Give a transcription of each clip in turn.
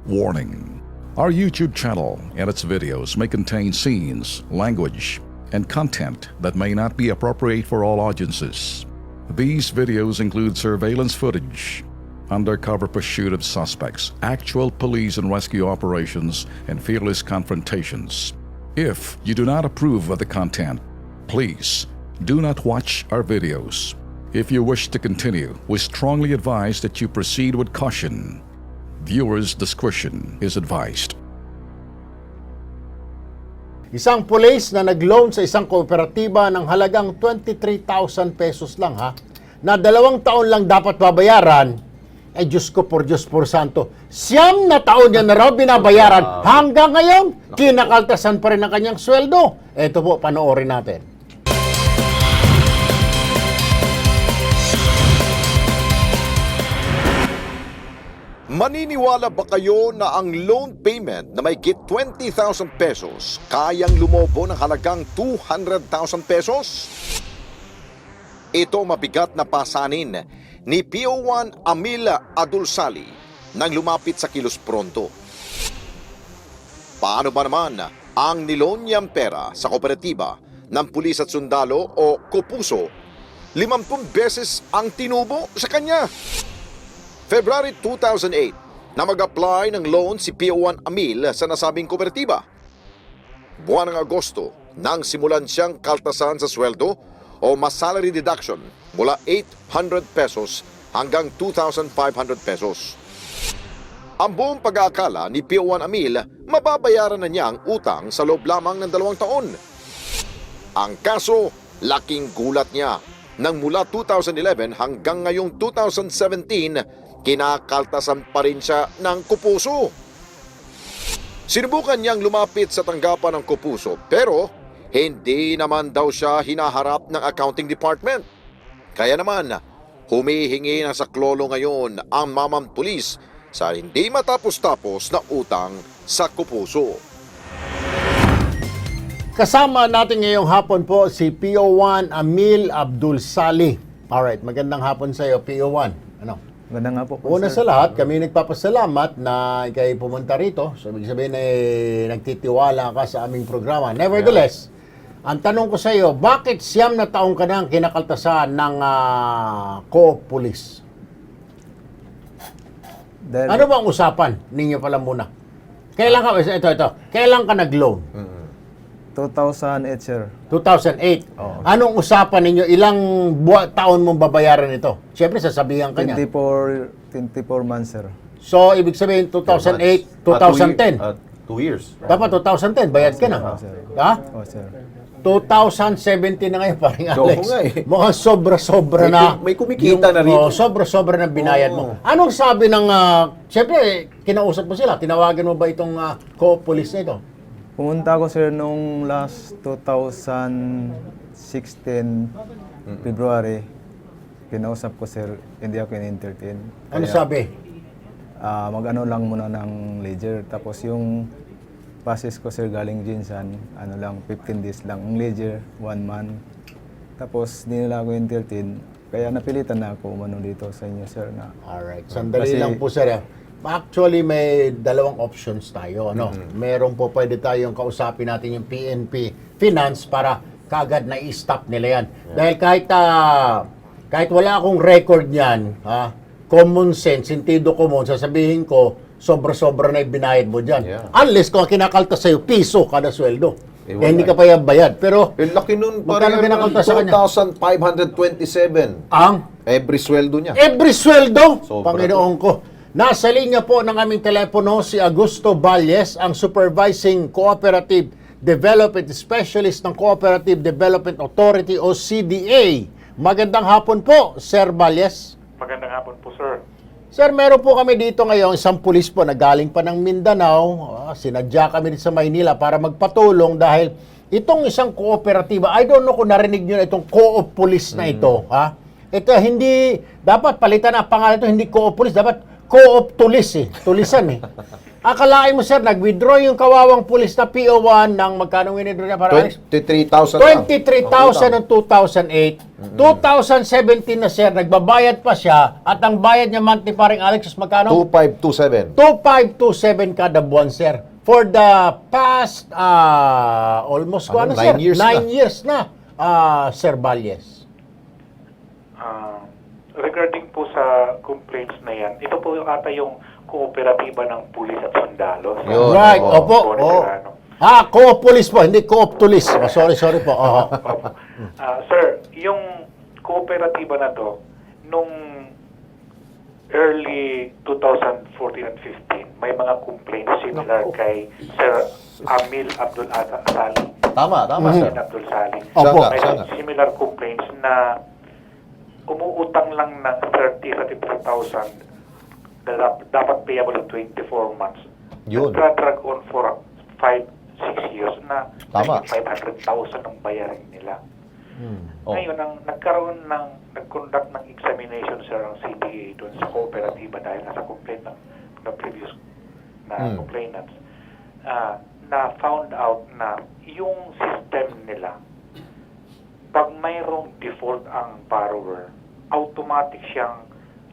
Warning: our YouTube channel and its videos may contain scenes, language, and content that may not be appropriate for all audiences. These videos include surveillance footage, undercover pursuit of suspects, actual police and rescue operations, and fearless confrontations. If you do not approve of the content, please do not watch our videos. If you wish to continue, we strongly advise that you proceed with caution. Viewers' discretion is advised. Isang pulis na nag-loan sa isang kooperatiba ng halagang 23,000 pesos lang na 2 taon lang dapat babayaran, ay Diyos ko por Diyos por Santo, 9 na taon niya na raw binabayaran, hanggang ngayon, kinakaltasan pa rin ang kanyang sweldo. Ito po, panoorin natin. Maniniwala ba kayo na ang loan payment na may git 20,000 pesos kayang lumobo ng halagang 200,000 pesos? Ito mabigat na pasanin ni PO1 Amil Adulsali nang lumapit sa Kilos Pronto. Paano ba naman ang niloan niyang pera sa kooperatiba ng pulis at sundalo o Kopuso 50 beses ang tinubo sa kanya? February 2008 na mag-apply ng loan si PO1 Amil sa nasabing kooperatiba. Buwan ng Agosto nang simulan siyang kaltasan sa sweldo o mas salary deduction mula 800 pesos hanggang 2,500 pesos. Ang buong pag-aakala ni PO1 Amil, mababayaran na niya ang utang sa loob lamang ng 2 taon. Ang kaso, laking gulat niya nang mula 2011 hanggang ngayong 2017, kinakaltasan pa rin siya ng Kopuso. Sinubukan niyang lumapit sa tanggapan ng Kopuso pero hindi naman daw siya hinaharap ng accounting department. Kaya naman, humihingi ng saklolo ngayon ang mamang pulis sa hindi matapos-tapos na utang sa Kopuso. Kasama natin ngayong hapon po si PO1 Amil Abdulsali. Alright, magandang hapon sa iyo, PO1. Ano? Ganda nga po. Una sa lahat, kami nagpapasalamat na ikay pumunta rito. So, ibig sabihin nagtitiwala ka sa aming programa. Nevertheless, ang tanong ko sa iyo, bakit 9 na taong ka nang kinakaltasan ng Co-op Police? Ano ba ang usapan ninyo pala muna? Kailan ka, ito, kailan ka nag-loan? 2008, sir. 2008. Anong usapan ninyo? Ilang taon mong babayaran ito? Siyempre, sasabihan ka niya. 24 months, sir. So, ibig sabihin, 2008, 2010. 2 years. Dapat 2010, bayad ka na. Ha? Oh, sir. 2017 na ngayon, paring Alex. nga eh. Mukhang sobra-sobra na. May kumikita na rin. Sobra-sobra na binayad mo. Anong sabi ng, siyempre, kinausap mo sila, tinawagan mo ba itong co-op police na ito? Pumunta ako, sir, nung last 2016 February. Kinausap ko, sir, hindi ako in-entertain. Ano sabi? Mag-ano lang muna ng ledger. Tapos yung passes ko, sir, galing Jinsan, 15 days lang. Ang ledger, 1 month. Tapos, di nila ako entertain. Kaya napilitan na ako umano dito sa inyo, sir. Alright, sandali lang po, sir. Actually, may dalawang options tayo. Meron po pwede tayong kausapin natin yung PNP Finance para kagad na i-stop nila yan. Dahil kahit wala akong record niyan, common sense, sentido common, sasabihin ko, sobra-sobra na ibinayad mo dyan. Yeah. Unless kung kinakaltas sa'yo, piso kada sweldo. Hindi ka pa bayad. Pero, Laki nun pa magkano rin, kinakaltas sa kanya? 2,527. Every sweldo niya. Every sweldo? Sobra Panginoon ko. Nasa linya po ng aming telepono si Augusto Valles, ang Supervising Cooperative Development Specialist ng Cooperative Development Authority o CDA. Magandang hapon po, Sir Valles. Magandang hapon po, sir. Sir, meron po kami dito ngayon, isang pulis po na galing pa ng Mindanao. Sinadya kami dito sa Maynila para magpatulong dahil itong isang kooperatiba, I don't know kung narinig nyo na itong co-op police na ito. Ito hindi, dapat palitan ang pangalan ito, hindi co-op police, dapat co-op tulis eh. Tulisan eh. Akalain mo sir, nag-withdraw yung kawawang pulis na PO1 ng magkano winidraw niya para 23,000 lang. 23,000 noong 2008. 2017 na sir, nagbabayad pa siya at ang bayad niya monthly paring Alex is magkano? 2527. 2527 kada buwan sir. For the past almost 9 sir? years 9 na. years na, Sir Valles. Regarding po sa complaints na yan, ito po yung ata yung kooperatiba ng pulis at sundalo. Yun. Right, oo. opo. Tony Oh. Serrano. Co-op police po, hindi co-op tulis. Oh, sorry po. Sir, yung kooperatiba na to, nung early 2014 and 15, may mga complaints similar kay Sir Amil Abdul Sali. Tama, sir. Abdul Sali. Opo. May Siya nga. similar complaints na umuutang lang ng 33,000 na dapat payable in 24 months. Yun. Nagdrag on for 5-6 years na Tama. 500,000 ang bayarin nila. Oh. Ngayon, nag-conduct ng examination sir ang CDA doon sa kooperatiba dahil nasa complaint ng previous na complainants. Na found out na yung system nila, pag mayroong default ang borrower, automatic siyang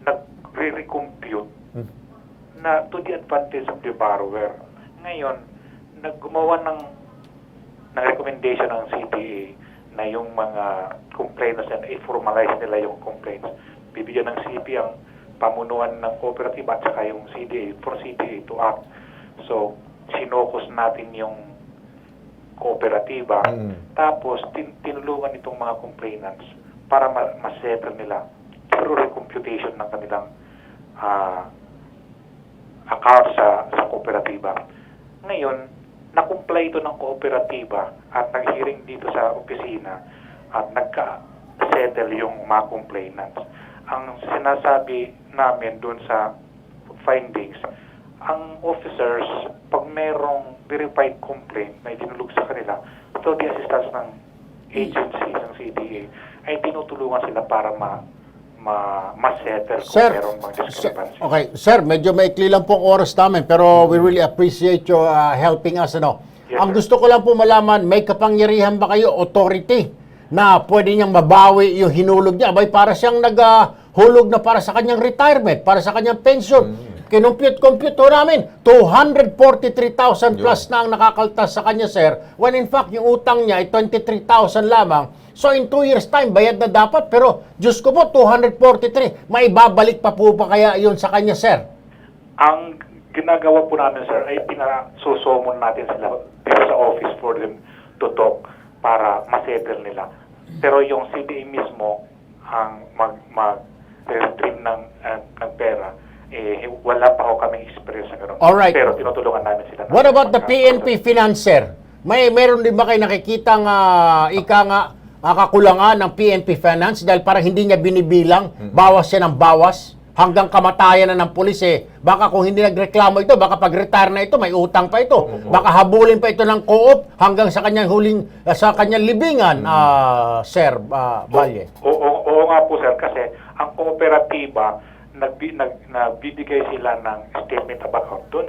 nagre-recompute na to the advantage of the borrower. Ngayon, naggumawa ng recommendation ng CDA na yung mga complainants na i-formalize nila yung complaints. Bibigyan ng CP ang pamunuan ng cooperative at saka yung CDA for CDA to act. So, sinokos natin yung kooperatiba. Tapos, tinulungan itong mga complainants para ma-settle nila through recomputation ng kanilang account sa kooperatiba. Ngayon, na-comply ito ng kooperatiba at nag-hearing dito sa opisina at nagka-settle yung mga complainants. Ang sinasabi namin doon sa findings, ang officers, pag merong verified complaint na itinulog sa kanila, through the assistance ng agency, ng CDA, ay tinutulungan sila para ma-settle kung Sir, merong mga discrepancy. okay, sir, medyo maikli lang pong oras namin pero we really appreciate you helping us. Yes, Ang sir. gusto ko lang po malaman, may kapangyarihan ba kayo, authority, na pwede niyang mabawi yung hinulog niya? Abay, para siyang naghulog na para sa kanyang retirement, para sa kanyang pension. Kinumpute ho namin, 243,000 plus na ang nakakaltas sa kanya, sir, when in fact, yung utang niya ay 23,000 lamang. So in 2 years time, bayad na dapat, pero Diyos ko po, 243, may babalik pa po ba kaya yun sa kanya, sir? Ang ginagawa po namin, sir, ay pinasosomon natin sila dito sa office for them to talk para masettle nila. Pero yung CDA mismo, ang mag-retrieve ng pera, wala pa ako kaming experience na gano'n. Alright. Pero tinutulungan namin sila. What about the PNP Financer? Meron din ba kayo nakikitang kakulangan ng PNP Finance dahil parang hindi niya binibilang, bawas siya ng bawas, hanggang kamatayan na ng pulis Baka kung hindi nagreklamo ito, baka pag-retire na ito, may utang pa ito. Baka habulin pa ito ng co-op hanggang sa kanyang sa kanyang libingan, Sir Valle. Oo nga po, sir, kasi ang kooperatiba, nagbibigay sila ng statement of account doon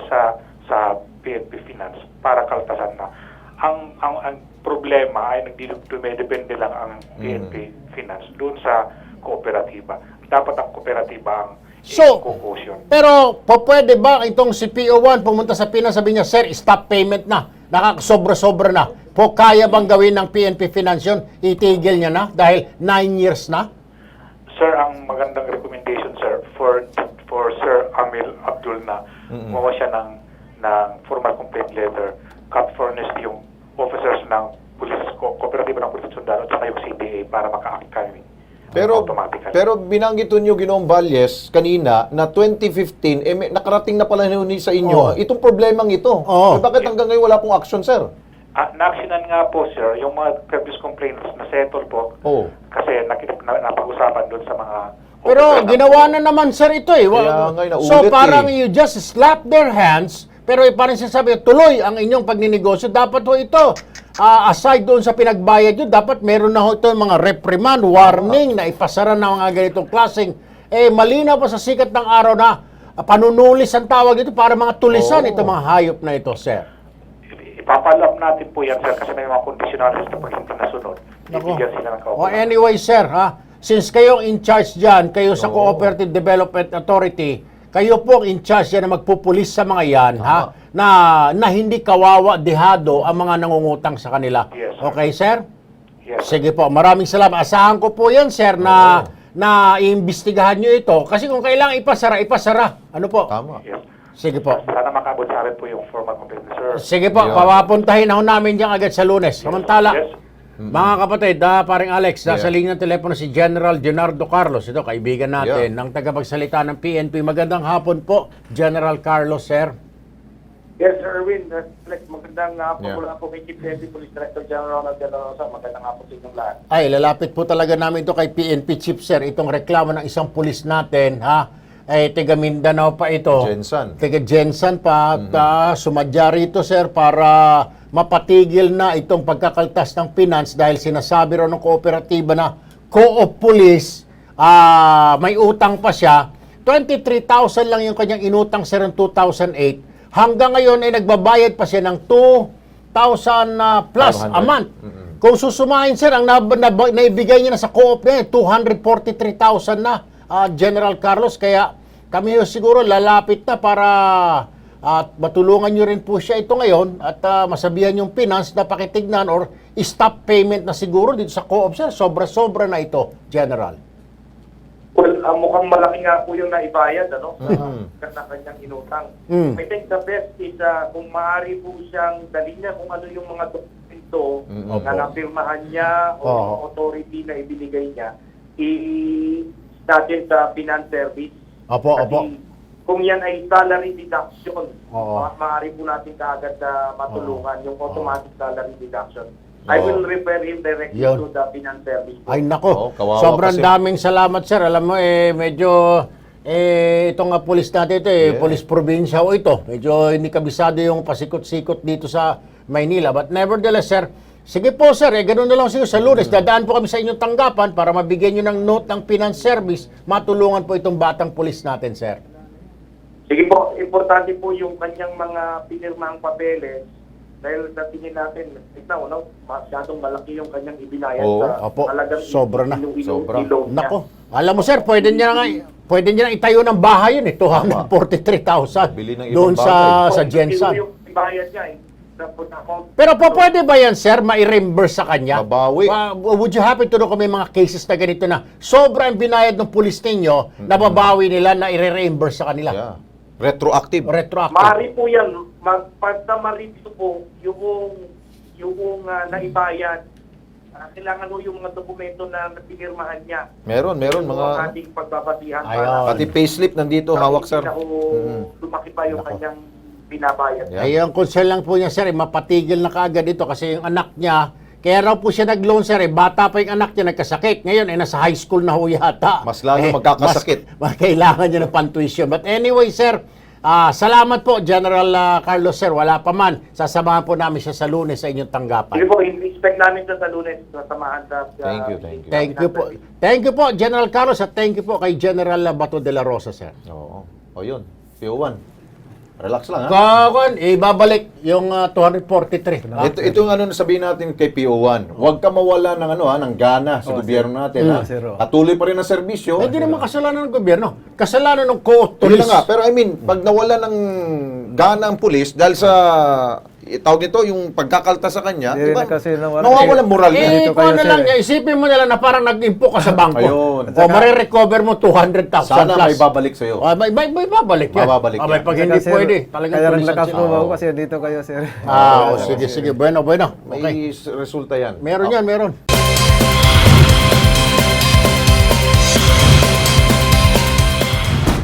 sa PNP Finance para kaltasan na. Ang problema ay dumedepende lang ang PNP Finance doon sa kooperatiba. Dapat ang kooperatiba ang i-concussion. Pero pwede ba itong si PO1 pumunta sa Pinas, sabi niya, sir, stop payment na, nakakasobra-sobra na. Kaya bang gawin ng PNP Finance yun? Itigil niya na dahil 9 years na? Sir, ang magandang recommendation, sir, for Sir Amil Abdul na gumawa siya ng formal complaint letter, cut furnace yung officers ng police, kooperatiba ng police sundalo at saka yung CDA para maka-act kami. Automatically. Pero binanggit nyo, Ginoong Valles, kanina, na 2015, nakarating na pala ni sa inyo, itong problemang ito. Oo. Bakit hanggang ngayon wala pong action, sir? Na-actionan nga po, sir, yung mga previous complaints na settle po. Oo. Kasi napag-usapan doon sa mga... Pero ginawa na naman, sir, ito Kaya nga, naulit So parang you just slap their hands, pero parang sinasabi, tuloy ang inyong pagninegosyo. Dapat ho ito, aside doon sa pinagbayad nyo, dapat meron na ho ito mga reprimand, warning na ipasara na mga ganitong klaseng. Malinaw pa sa sikat ng araw na panunulis ang tawag ito para mga tulisan ito mga hayop na ito, sir. Ipapalap natin po yan, sir, kasi may mga conditionalities na pag hindi nasunod. Bibigyan sila ng O kaukulan. anyway, sir, ha? Since kayo ang in charge dyan, kayo sa Cooperative Development Authority, kayo po ang in charge yan na magpupulis sa mga yan, ha? Na hindi kawawa, dehado ang mga nangungutang sa kanila. Yes, sir. Okay, sir? Yes, sir. Sige po, maraming salamat. Asahan ko po yan, sir, na iimbestigahan nyo ito. Kasi kung kailangan ipasara, ipasara. Ano po? Tama. Yes. Sige po. Sana makabot sa amin po yung formal complaint, sir. Sige po, Yeah. papapuntahin ako namin diyan agad sa Lunes. Samantala, Yes. mga kapatid, paring Alex, nasa linya ng telepono si General Leonardo Carlos. Ito, kaibigan natin, ang tagapagsalita ng PNP. Magandang hapon po, General Carlos, sir. Yes, Sir Erwin. Magandang hapon Yeah. mula po kay Chief Deputy Police Director General Ronald De La Rosa. Magandang hapon sa inyong lahat. Ay, lalapit po talaga namin ito kay PNP Chief, sir. Itong reklamo ng isang pulis natin, ha? Taga Mindanao pa ito. Jensan. Taga Jensan pa. At sumadya rito, sir, para mapatigil na itong pagkakaltas ng finance dahil sinasabi raw ng kooperatiba na co-op police, may utang pa siya. 23,000 lang yung kanyang inutang, sir, ng 2008. Hanggang ngayon ay nagbabayad pa siya ng 2,000 plus a 500. month. Kung susumahin, sir, ang naibigay niya na sa co-op niya, 243,000 na, General Carlos. Kaya kami siguro lalapit na para at matulungan nyo rin po siya ito ngayon at masabihan yung finance na pakitignan or stop payment na siguro dito sa co-op, sir. Sobra-sobra na ito, General. Well, mukhang malaki nga po yung naibayad, ano? Sa kanyang inutang. Mm. I think the best is kung maaari po siyang dalhin niya kung ano yung mga dokumento na napirmahan niya o yung authority na ibinigay niya, natin sa finance service. Opo, Kasi opo. kung yan ay salary deduction, Oo. maaari po natin kaagad na matulungan yung automatic salary deduction. I will refer him directly Yun. to the finance service. Ay, nako. kawawa Sobrang kasi. daming salamat, sir. Alam mo, medyo, itong pulis natin ito, pulis probinsya o ito. Medyo hindi kabisado yung pasikot-sikot dito sa Maynila. But nevertheless, sir, sige po, sir, ganun na lang siguro sa Lunes. Dadaan po kami sa inyong tanggapan para mabigyan nyo ng note ng finance service. Matulungan po itong batang pulis natin, sir. Sige po, importante po yung kanyang mga pinirmahang papeles dahil sa tingin natin, tignan mo, masyadong malaki yung kanyang ibinayad Oo, sa opo, talagang sobra na. Sobra. ilong niya. Nako. Alam mo, sir, pwede niya na itayo ng bahay yun, 243,000 Bili ng ibang doon sa bagay. Jensan. Yung ibinayad niya, sa account. Pero pwede ba yan, sir, ma-reimburse sa kanya? Mabawi. Would you happen to know kung may mga cases na ganito na sobrang binayad ng pulis ninyo, nababawi nila na i-reimburse sa kanila? Yeah. Retroactive. Retroactive. Maaari po yan, pagka ma-review po yung naibayad, kailangan mo yung mga dokumento na pinirmahan niya. Meron Yung mga ating pagbabasihan Ayun. pati payslip nandito hawak, sir. Lumaki pa yung kanyang binabayad. Yeah. Ay, ang concern lang po niya, sir, mapatigil na kaagad ito kasi yung anak niya, kaya raw po siya nag-loan, sir, bata pa yung anak niya, nagkasakit. Ngayon, nasa high school na ho yata. Mas lalo magkakasakit. Mas kailangan niya ng pantuition. But anyway, sir, salamat po, General Carlos, sir. Wala pa man. Sasamahan po namin siya sa Lunes sa inyong tanggapan. Sige po, expect namin sa Lunes na samahan sa... Thank you. Thank you po. Thank you po, General Carlos, at thank you po kay General Bato de la Rosa, sir. Oo. O yun. PO1. Relax lang, ha? Kakon, ibabalik yung 243. Ito yung sabihin natin kay PO1. Huwag ka mawala ng ng gana sa gobyerno natin, ha? sir. Patuloy pa rin ang serbisyo. Hindi naman kasalanan ng gobyerno. Kasalanan ng co-op Yun police. na nga, pero I mean, pag nawala ng gana ang pulis dahil sa tawag nito yung pagkakalta sa kanya, Hindi di ba? rin kasi nawala. Nawawalan moral niya. Dito Kung kayo, ano sir, lang niya, isipin mo nila na parang nag-impo ka sa bangko. Ayun. O marirecover mo 200,000 Sana plus. may babalik sa'yo. May babalik yan. Mababalik yan. Pag hindi Sir, pwede, talagang kaya lang pulisan lakas sila. po ako kasi dito kayo, sir. Sige. Bueno. Okay. May resulta yan. Meron yan, meron.